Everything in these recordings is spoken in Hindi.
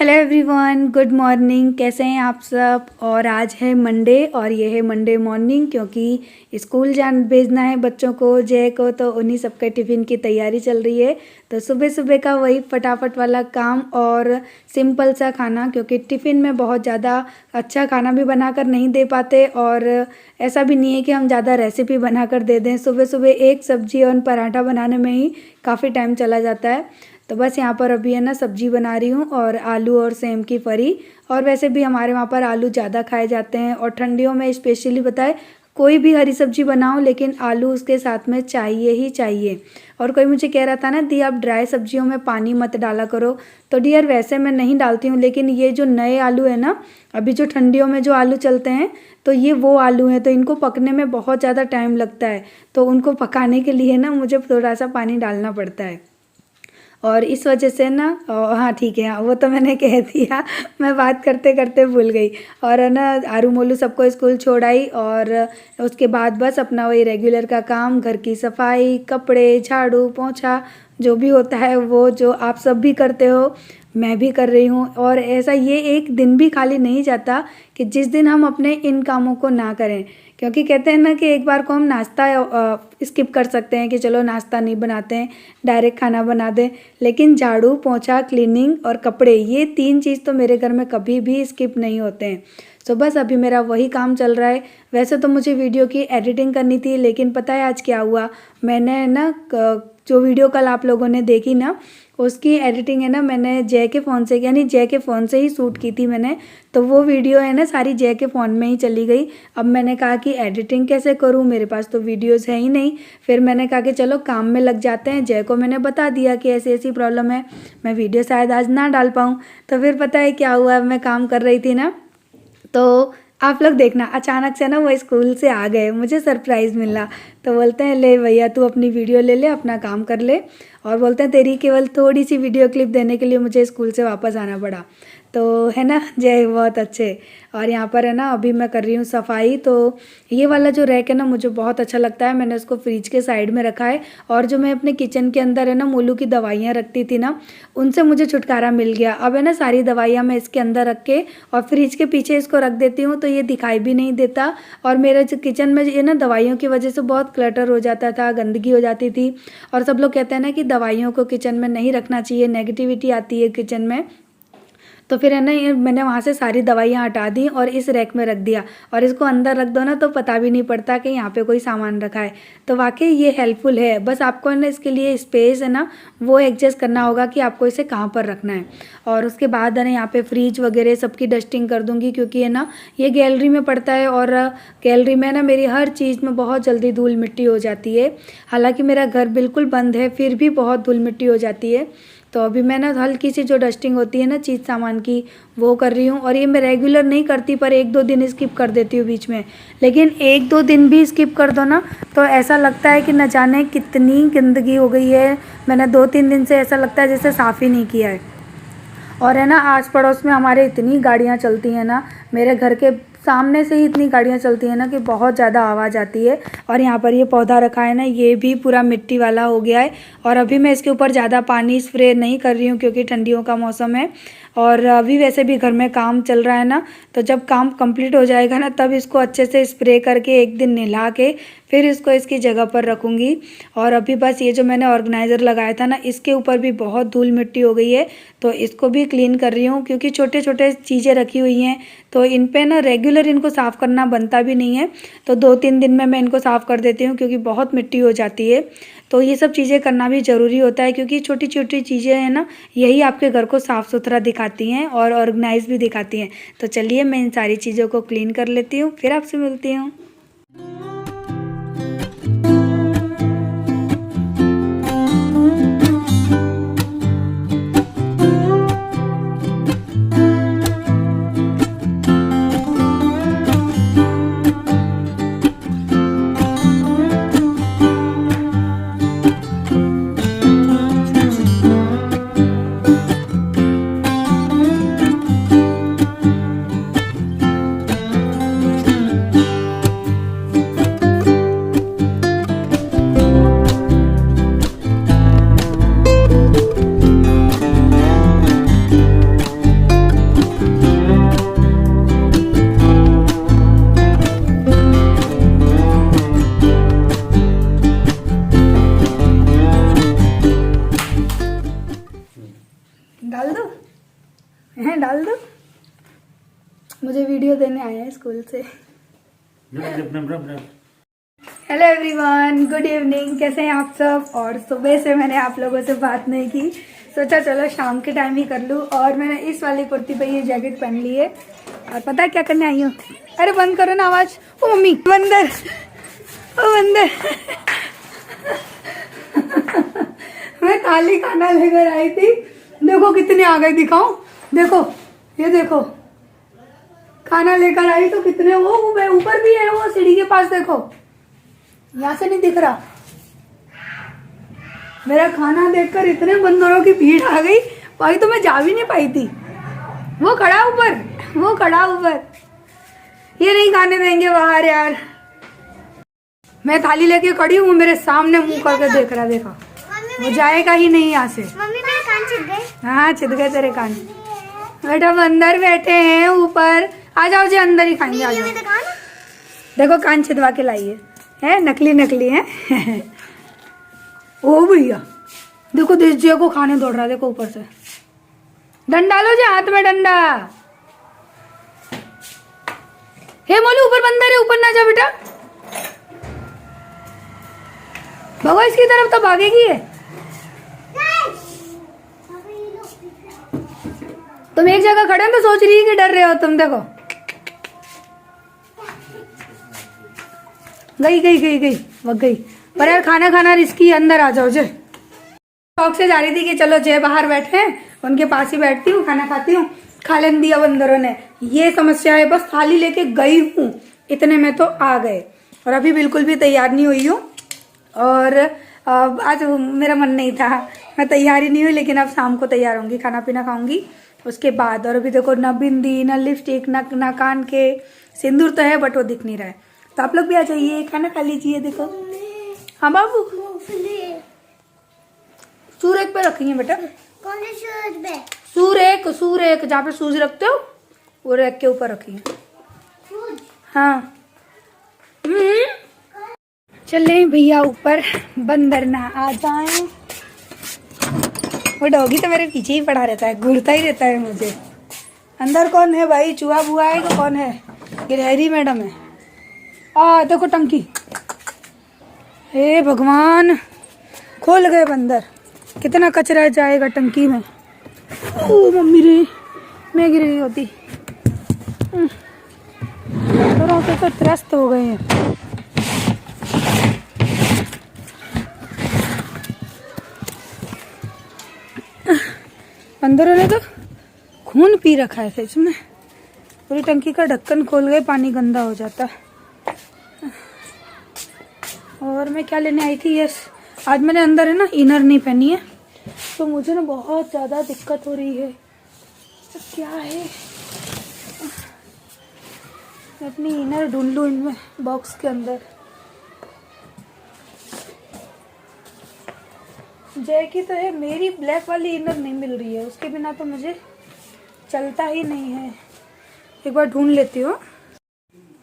Hello everyone, good morning. कैसे हैं आप सब। और आज है मंडे और ये है मंडे मॉर्निंग, क्योंकि स्कूल भेजना है बच्चों को, जय को, तो उन्हीं सबके टिफ़िन की तैयारी चल रही है। तो सुबह सुबह का वही फटाफट वाला काम और सिंपल सा खाना, क्योंकि टिफ़िन में बहुत ज़्यादा अच्छा खाना भी बनाकर नहीं दे पाते और ऐसा भी नहीं है कि हम ज़्यादा रेसिपी बनाकर दे दें। सुबह सुबह एक सब्ज़ी और पराठा बनाने में ही काफ़ी टाइम चला जाता है। तो बस यहाँ पर अभी है ना सब्जी बना रही हूँ और आलू और सेम की फरी। और वैसे भी हमारे वहाँ पर आलू ज़्यादा खाए जाते हैं और ठंडियों में स्पेशली बताए कोई भी हरी सब्जी बनाओ लेकिन आलू उसके साथ में चाहिए ही चाहिए। और कोई मुझे कह रहा था ना दी आप ड्राई सब्जियों में पानी मत डाला करो, तो डियर वैसे मैं नहीं डालती हूँ, लेकिन ये जो नए आलू है ना, अभी जो ठंडियों में जो आलू चलते हैं, तो ये वो आलू हैं, तो इनको पकने में बहुत ज़्यादा टाइम लगता है। तो उनको पकाने के लिए ना मुझे थोड़ा सा पानी डालना पड़ता है और इस वजह से ना हाँ ठीक है, हाँ वो तो मैंने कह दिया, मैं बात करते करते भूल गई। और है ना आरू मोलू सबको स्कूल छोड़ आई और उसके बाद बस अपना वही रेगुलर का काम, घर की सफाई, कपड़े, झाड़ू पोंछा, जो भी होता है वो जो आप सब भी करते हो मैं भी कर रही हूँ। और ऐसा ये एक दिन भी खाली नहीं जाता कि जिस दिन हम अपने इन कामों को ना करें, क्योंकि कहते हैं ना कि एक बार को हम नाश्ता स्किप कर सकते हैं कि चलो नाश्ता नहीं बनाते हैं, डायरेक्ट खाना बना दें, लेकिन झाड़ू पोंछा, क्लीनिंग और कपड़े, ये तीन चीज़ तो मेरे घर में कभी भी स्किप नहीं होते हैं। सो बस अभी मेरा वही काम चल रहा है। वैसे तो मुझे वीडियो की एडिटिंग करनी थी, लेकिन पता है आज क्या हुआ, मैंने ना जो वीडियो कल आप लोगों ने देखी ना, उसकी एडिटिंग है ना मैंने जय के फ़ोन से, यानी जय के फ़ोन से ही शूट की थी मैंने, तो वो वीडियो है ना सारी जय के फ़ोन में ही चली गई। अब मैंने कहा कि एडिटिंग कैसे करूँ, मेरे पास तो वीडियोस है ही नहीं। फिर मैंने कहा कि चलो काम में लग जाते हैं। जय को मैंने बता दिया कि ऐसी ऐसी प्रॉब्लम है, मैं वीडियो शायद आज ना डाल पाऊँ। तो फिर पता है क्या हुआ, मैं काम कर रही थी ना, तो आप लोग देखना अचानक से ना वो स्कूल से आ गए, मुझे सरप्राइज़ मिला। तो बोलते हैं ले भैया तू अपनी वीडियो ले ले, अपना काम कर ले, और बोलते हैं तेरी केवल थोड़ी सी वीडियो क्लिप देने के लिए मुझे स्कूल से वापस आना पड़ा। तो है ना जय बहुत अच्छे। और यहाँ पर है ना अभी मैं कर रही हूँ सफाई। तो ये वाला जो रैक है ना मुझे बहुत अच्छा लगता है, मैंने उसको फ्रिज के साइड में रखा है। और जो मैं अपने किचन के अंदर है ना मोलू की दवाइयाँ रखती थी ना, उनसे मुझे छुटकारा मिल गया। अब है ना सारी दवाइयाँ मैं इसके अंदर रख के और फ्रिज के पीछे इसको रख देती हूँ, तो ये दिखाई भी नहीं देता। और मेरे जो किचन में ये ना दवाइयों की वजह से बहुत क्लटर हो जाता था, गंदगी हो जाती थी। और सब लोग कहते हैं ना कि दवाइयों को किचन में नहीं रखना चाहिए, नेगेटिविटी आती है किचन में। तो फिर है ना ये मैंने वहाँ से सारी दवाइयाँ हटा दी और इस रैक में रख दिया। और इसको अंदर रख दो ना तो पता भी नहीं पड़ता कि यहाँ पे कोई सामान रखा है। तो वाकई ये हेल्पफुल है, बस आपको है ना इसके लिए स्पेस है ना वो एडजस्ट करना होगा कि आपको इसे कहाँ पर रखना है। और उसके बाद है ना यहाँ पे फ्रिज वगैरह सबकी डस्टिंग कर दूँगी, क्योंकि है ना ये गैलरी में पड़ता है और गैलरी में ना मेरी हर चीज़ में बहुत जल्दी धूल मिट्टी हो जाती है। हालाँकि मेरा घर बिल्कुल बंद है फिर भी बहुत धूल मिट्टी हो जाती है। तो अभी मैं ना हल्की सी जो डस्टिंग होती है ना चीज़ सामान की वो कर रही हूँ। और ये मैं रेगुलर नहीं करती, पर एक दो दिन स्किप कर देती हूँ बीच में। लेकिन एक दो दिन भी स्किप कर दो ना तो ऐसा लगता है कि न जाने कितनी गंदगी हो गई है। मैंने 2-3 दिन से ऐसा लगता है जैसे साफ़ ही नहीं किया है। और है ना आस पड़ोस में हमारे इतनी गाड़ियाँ चलती हैं ना, मेरे घर के सामने से ही इतनी गाड़ियाँ चलती हैं ना कि बहुत ज़्यादा आवाज़ आती है। और यहाँ पर ये पौधा रखा है ना, ये भी पूरा मिट्टी वाला हो गया है। और अभी मैं इसके ऊपर ज़्यादा पानी स्प्रे नहीं कर रही हूँ, क्योंकि ठंडियों का मौसम है और अभी वैसे भी घर में काम चल रहा है ना, तो जब काम कंप्लीट हो जाएगा ना तब इसको अच्छे से स्प्रे करके एक दिन नहला के फिर इसको इसकी जगह पर रखूँगी। और अभी बस ये जो मैंने ऑर्गेनाइज़र लगाया था ना, इसके ऊपर भी बहुत धूल मिट्टी हो गई है, तो इसको भी क्लीन कर रही हूँ, क्योंकि छोटे छोटे चीज़ें रखी हुई हैं तो इन पे ना रेगुलर इनको साफ़ करना बनता भी नहीं है। तो 2-3 दिन में मैं इनको साफ़ कर देती हूँ, क्योंकि बहुत मिट्टी हो जाती है। तो ये सब चीज़ें करना भी ज़रूरी होता है, क्योंकि छोटी छोटी चीज़ें हैं ना यही आपके घर को साफ़ सुथरा दिखाती हैं और ऑर्गेनाइज भी दिखाती हैं। तो चलिए मैं इन सारी चीज़ों को क्लीन कर लेती हूँ, फिर आपसे मिलती हूँ। हैं डाल दो, मुझे वीडियो देने आए हैं स्कूल से। हेलो एवरीवन, गुड इवनिंग, कैसे हैं आप सब। और सुबह से मैंने आप लोगों से बात नहीं की, सोचा चलो शाम के टाइम ही कर लूँ। और मैंने इस वाली कुर्ती पे ये जैकेट पहन ली है। और पता है क्या करने आई हूँ? अरे बंद करो ना आवाज़। ओ मम्मी बंदर, ओ बंदर। मैं थाली खाना लेकर आई थी, देखो कितने आ गए, दिखाओ, देखो ये देखो, खाना लेकर आई तो कितने, वो ऊपर भी है, वो सीढ़ी के पास देखो, यहाँ से नहीं दिख रहा। मेरा खाना देखकर इतने बंदरों की भीड़ आ गई भाई, तो मैं जा भी नहीं पाई थी। वो खड़ा ऊपर, वो खड़ा ऊपर, ये नहीं खाने देंगे बाहर यार। मैं थाली लेके खड़ी हूँ, मेरे सामने मुंह करके देख रहा, देखा वो जाएगा ही नहीं यहाँ से। मम्मी मेरे कान छिद गए। हाँ छिद गए तेरे कान। बेटा बंदर बैठे हैं ऊपर, आ जाओ जी, अंदर ही खाएंगे, आ जाओ। देखो कान छिदवा के लाइए, है नकली नकली है। ओ भैया देखो, दिस जिया को खाने दौड़ रहा है, देखो ऊपर से। डंडा लो जी हाथ में, डंडा। हे मोलू ऊपर बंदर है, ऊपर ना जा बेटा, भगो इसकी तरफ तो भागेगी है। तुम एक जगह खड़े हो तो सोच रही है कि डर रहे हो तुम, देखो गई गई गई गई वग गई। पर यार खाना खाना रिस्की, अंदर आ जाओ जे। शौक से जा रही थी कि चलो जय बाहर बैठे हैं, उनके पास ही बैठती हूँ, खाना खाती हूँ। खा लेने दिया बंदरों ने, ये समस्या है। बस थाली लेके गई हूँ, इतने में तो आ गए। और अभी बिल्कुल भी तैयार नहीं हुई हूँ, और आज मेरा मन नहीं था, मैं तैयार ही नहीं हुई। लेकिन अब शाम को तैयार होंगी, खाना पीना खाऊंगी उसके बाद। और अभी देखो, ना बिंदी, ना लिपस्टिक, ना कान के सिंदूर तो है बट वो दिख नहीं रहा है। तो आप लोग भी आ जाइए, खाना खा लीजिए। देखो हाँ बाबू, सूरेक पे रखेंगे बेटा। कौन से सूरज पे? सूरेक, सूरेक जहाँ पे सूज रखते हो, वो रैक के ऊपर रखेंगे। हाँ चले भैया ऊपर, बंदर ना आ जाए। वो डॉगी तो मेरे पीछे ही पड़ा रहता है, घूरता ही रहता है मुझे। अंदर कौन है भाई, चूहा बुआ है कि कौन है? गिलहरी मैडम है। देखो टंकी, हे भगवान, खोल गए बंदर। कितना कचरा जाएगा टंकी में। ओ मम्मी रे, मैं गिर गई होती। तो त्रस्त हो गए हैं। बंदरों ने तो खून पी रखा है सच में। पूरी टंकी का ढक्कन खोल गए, पानी गंदा हो जाता। और मैं क्या लेने आई थी, यस आज मैंने अंदर है ना इनर नहीं पहनी है, तो मुझे ना बहुत ज़्यादा दिक्कत हो रही है। तो क्या है, मैं अपनी इनर ढूंढ लूँ इनमें बॉक्स के अंदर। जय की तो है, मेरी ब्लैक वाली इनर नहीं मिल रही है, उसके बिना तो मुझे चलता ही नहीं है। एक बार ढूंढ लेती हूँ।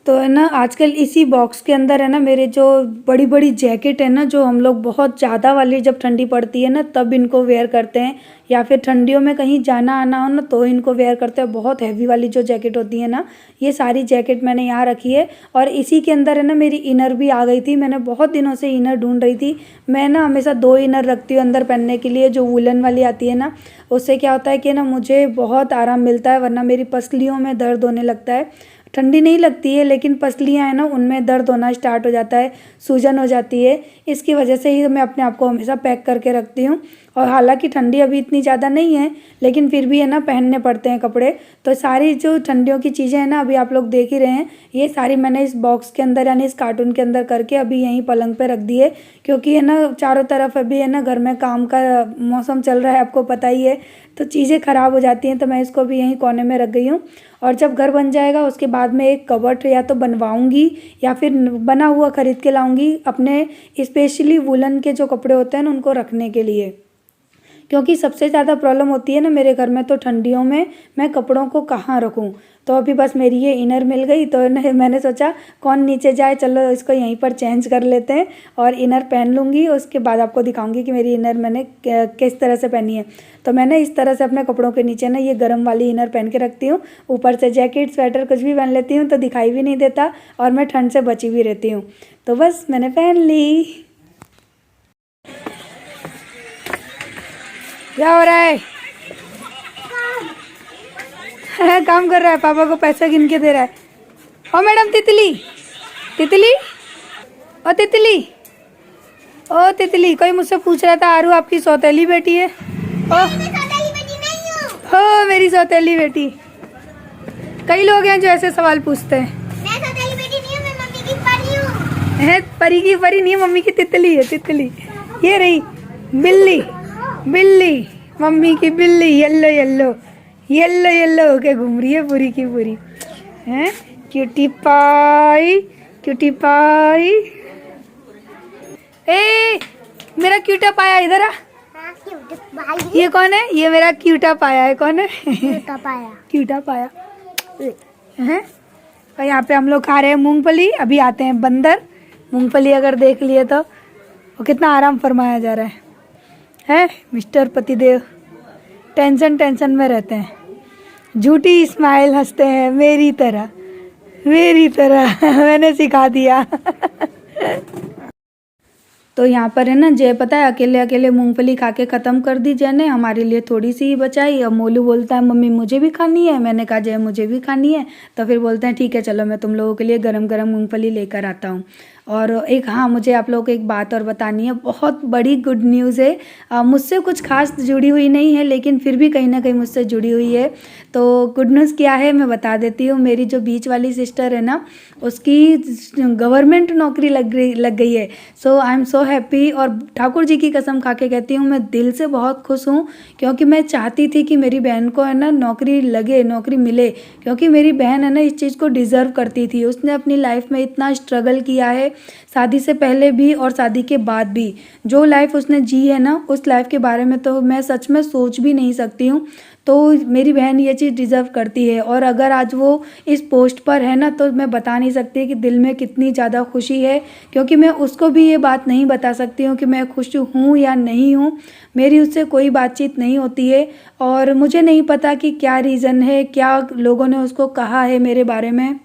तो है ना, आजकल इसी बॉक्स के अंदर है ना मेरे जो बड़ी बड़ी जैकेट है ना, जो हम लोग बहुत ज़्यादा वाली जब ठंडी पड़ती है ना तब इनको वेयर करते हैं, या फिर ठंडियों में कहीं जाना आना हो ना तो इनको वेयर करते हैं। बहुत हैवी वाली जो जैकेट होती है ना, ये सारी जैकेट मैंने यहाँ रखी है। और इसी के अंदर है ना मेरी इनर भी आ गई थी। मैंने बहुत दिनों से इनर ढूंढ रही थी। मैं ना हमेशा 2 इनर रखती हूँ अंदर पहनने के लिए, जो वुलन वाली आती है ना, उससे क्या होता है कि ना मुझे बहुत आराम मिलता है, वरना मेरी पसलियों में दर्द होने लगता है। ठंडी नहीं लगती है लेकिन पसलियाँ हैं ना, उनमें दर्द होना स्टार्ट हो जाता है, सूजन हो जाती है। इसकी वजह से ही मैं अपने आप को हमेशा पैक करके रखती हूँ। और हालांकि ठंडी अभी इतनी ज़्यादा नहीं है, लेकिन फिर भी है ना पहनने पड़ते हैं कपड़े। तो सारी जो ठंडियों की चीज़ें हैं ना, अभी आप लोग देख ही रहे हैं, ये सारी मैंने इस बॉक्स के अंदर यानी इस कार्टून के अंदर करके अभी यहीं पलंग पे रख दी है। क्योंकि है ना चारों तरफ अभी है ना घर में काम का मौसम चल रहा है, आपको पता ही है, तो चीज़ें ख़राब हो जाती हैं। तो मैं इसको भी यहीं कोने में रख गई हूँ। और जब घर बन जाएगा उसके बाद में एक कबर्ड या तो बनवाऊँगी या फिर बना हुआ ख़रीद के लाऊँगी, अपने स्पेशली वुलन के जो कपड़े होते हैं ना उनको रखने के लिए। क्योंकि सबसे ज़्यादा प्रॉब्लम होती है ना मेरे घर में तो ठंडियों में मैं कपड़ों को कहाँ रखूँ। तो अभी बस मेरी ये इनर मिल गई तो मैंने सोचा कौन नीचे जाए, चलो इसको यहीं पर चेंज कर लेते हैं और इनर पहन लूँगी। उसके बाद आपको दिखाऊंगी कि मेरी इनर मैंने किस तरह से पहनी है। तो मैंने इस तरह से अपने कपड़ों के नीचे ना ये गर्म वाली इनर पहन के रखती हूँ, ऊपर से जैकेट स्वेटर कुछ भी पहन लेती हूँ तो दिखाई भी नहीं देता और मैं ठंड से बची भी रहती हूँ। तो बस मैंने पहन ली। क्या हो रहा है? काम कर रहा है, पापा को पैसा गिन के दे रहा है। ओ मैडम तितली, तितली, ओ तितली, ओ तितली, कोई मुझसे पूछ रहा था आरू आपकी सौतेली बेटी है? ओ हो मेरी सौतेली बेटी। कई लोग हैं जो ऐसे सवाल पूछते हैं। मैं सौतेली बेटी नहीं हूँ, मैं मम्मी की परी हूँ। है परी की परी नहीं है, मम्मी की तितली है, तितली। ये रही बिल्ली, बिल्ली, मम्मी की बिल्ली, येल्लो येल्लो येल्लो येल्लो होके घूम रही है पूरी की पूरी। हैं क्यूटी पाई, क्यूटी पाई। ए मेरा क्यूटा पाया इधर आ। ये कौन है? ये मेरा क्यूटा पाया है। कौन है? क्यूटा पाया, क्यूटा पाया हैं। और यहाँ पे हम लोग खा रहे हैं मूंगफली। अभी आते हैं बंदर। मूंगफली अगर देख लिए तो वो कितना आराम फरमाया जा रहा है मिस्टर पतिदेव टेंशन में रहते हैं, झूठी स्माइल हंसते हैं मेरी तरह, मेरी तरह। मैंने सिखा दिया। तो यहाँ पर है ना जय, पता है अकेले अकेले मूंगफली खा के ख़त्म कर दी जय ने, हमारे लिए थोड़ी सी ही बचाई। अब मोलू बोलता है मम्मी मुझे भी खानी है। मैंने कहा जय मुझे भी खानी है। तो फिर बोलते हैं ठीक है चलो मैं तुम लोगों के लिए गरम गरम मूंगफली लेकर आता हूँ। और एक हाँ मुझे आप लोगों को एक बात और बतानी है, बहुत बड़ी गुड न्यूज़ है। मुझसे कुछ खास जुड़ी हुई नहीं है लेकिन फिर भी कहीं ना कहीं मुझसे जुड़ी हुई है। तो गुड न्यूज़ क्या है मैं बता देती हूँ। मेरी जो बीच वाली सिस्टर है ना उसकी गवर्नमेंट नौकरी लग गई है। सो आई एम सो हैप्पी। और ठाकुर जी की कसम खा के कहती हूँ मैं दिल से बहुत खुश हूँ, क्योंकि मैं चाहती थी कि मेरी बहन को है ना नौकरी लगे, नौकरी मिले, क्योंकि मेरी बहन है ना इस चीज़ को डिज़र्व करती थी। उसने अपनी लाइफ में इतना स्ट्रगल किया है, शादी से पहले भी और शादी के बाद भी। जो लाइफ उसने जी है ना उस लाइफ के बारे में तो मैं सच में सोच भी नहीं सकती हूँ। तो मेरी बहन ये चीज़ डिज़र्व करती है। और अगर आज वो इस पोस्ट पर है ना तो मैं बता नहीं सकती कि दिल में कितनी ज़्यादा खुशी है, क्योंकि मैं उसको भी ये बात नहीं बता सकती हूँ कि मैं खुश हूँ या नहीं हूँ। मेरी उससे कोई बातचीत नहीं होती है और मुझे नहीं पता कि क्या रीज़न है, क्या लोगों ने उसको कहा है मेरे बारे में।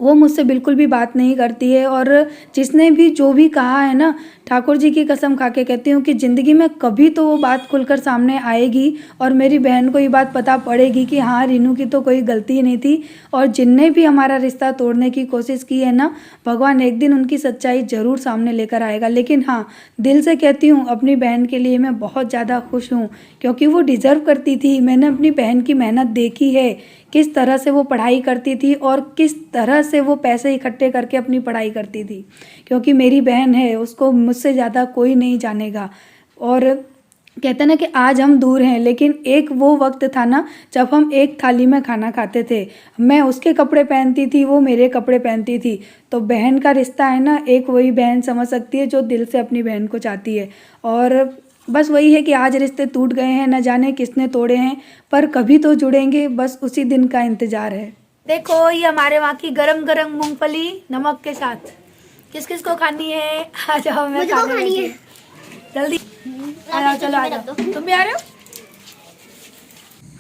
वो मुझसे बिल्कुल भी बात नहीं करती है। और जिसने भी जो भी कहा है ना, ठाकुर जी की कसम खा के कहती हूँ कि ज़िंदगी में कभी तो वो बात खुलकर सामने आएगी और मेरी बहन को ये बात पता पड़ेगी कि हाँ रीनू की तो कोई गलती नहीं थी। और जिनने भी हमारा रिश्ता तोड़ने की कोशिश की है ना, भगवान एक दिन उनकी सच्चाई ज़रूर सामने लेकर आएगा। लेकिन हाँ दिल से कहती हूँ अपनी बहन के लिए मैं बहुत ज़्यादा खुश हूँ, क्योंकि वो डिज़र्व करती थी। मैंने अपनी बहन की मेहनत देखी है, किस तरह से वो पढ़ाई करती थी और किस तरह से वो पैसे इकट्ठे करके अपनी पढ़ाई करती थी, क्योंकि मेरी बहन है उसको मुझसे ज़्यादा कोई नहीं जानेगा। और कहते हैं ना कि आज हम दूर हैं, लेकिन एक वो वक्त था ना जब हम एक थाली में खाना खाते थे। मैं उसके कपड़े पहनती थी, वो मेरे कपड़े पहनती थी। तो बहन का रिश्ता है ना, एक वही बहन समझ सकती है जो दिल से अपनी बहन को चाहती है। और बस वही है कि आज रिश्ते टूट गए हैं, न जाने किसने तोड़े हैं, पर कभी तो जुड़ेंगे, बस उसी दिन का इंतज़ार है। देखो ये हमारे वहाँ की गरम गरम मूंगफली नमक के साथ। किस किस को खानी है? आ जाओ, मैं खानी है। जल्दी आ जाओ, चलो आ जाओ। तुम भी आ रहे हो?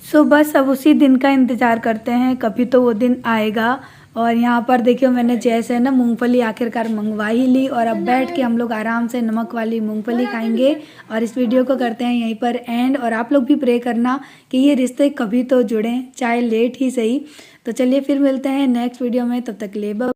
सो बस अब उसी दिन का इंतज़ार करते हैं, कभी तो वो दिन आएगा। और यहाँ पर देखियो मैंने जैसे ना मूंगफली आखिरकार मंगवा ही ली और अब बैठ के हम लोग आराम से नमक वाली मूंगफली खाएंगे। और इस वीडियो को करते हैं यहीं पर एंड। और आप लोग भी प्रे करना कि ये रिश्ते कभी तो जुड़ें, चाहे लेट ही सही। तो चलिए फिर मिलते हैं नेक्स्ट वीडियो में, तब तक ले बाय।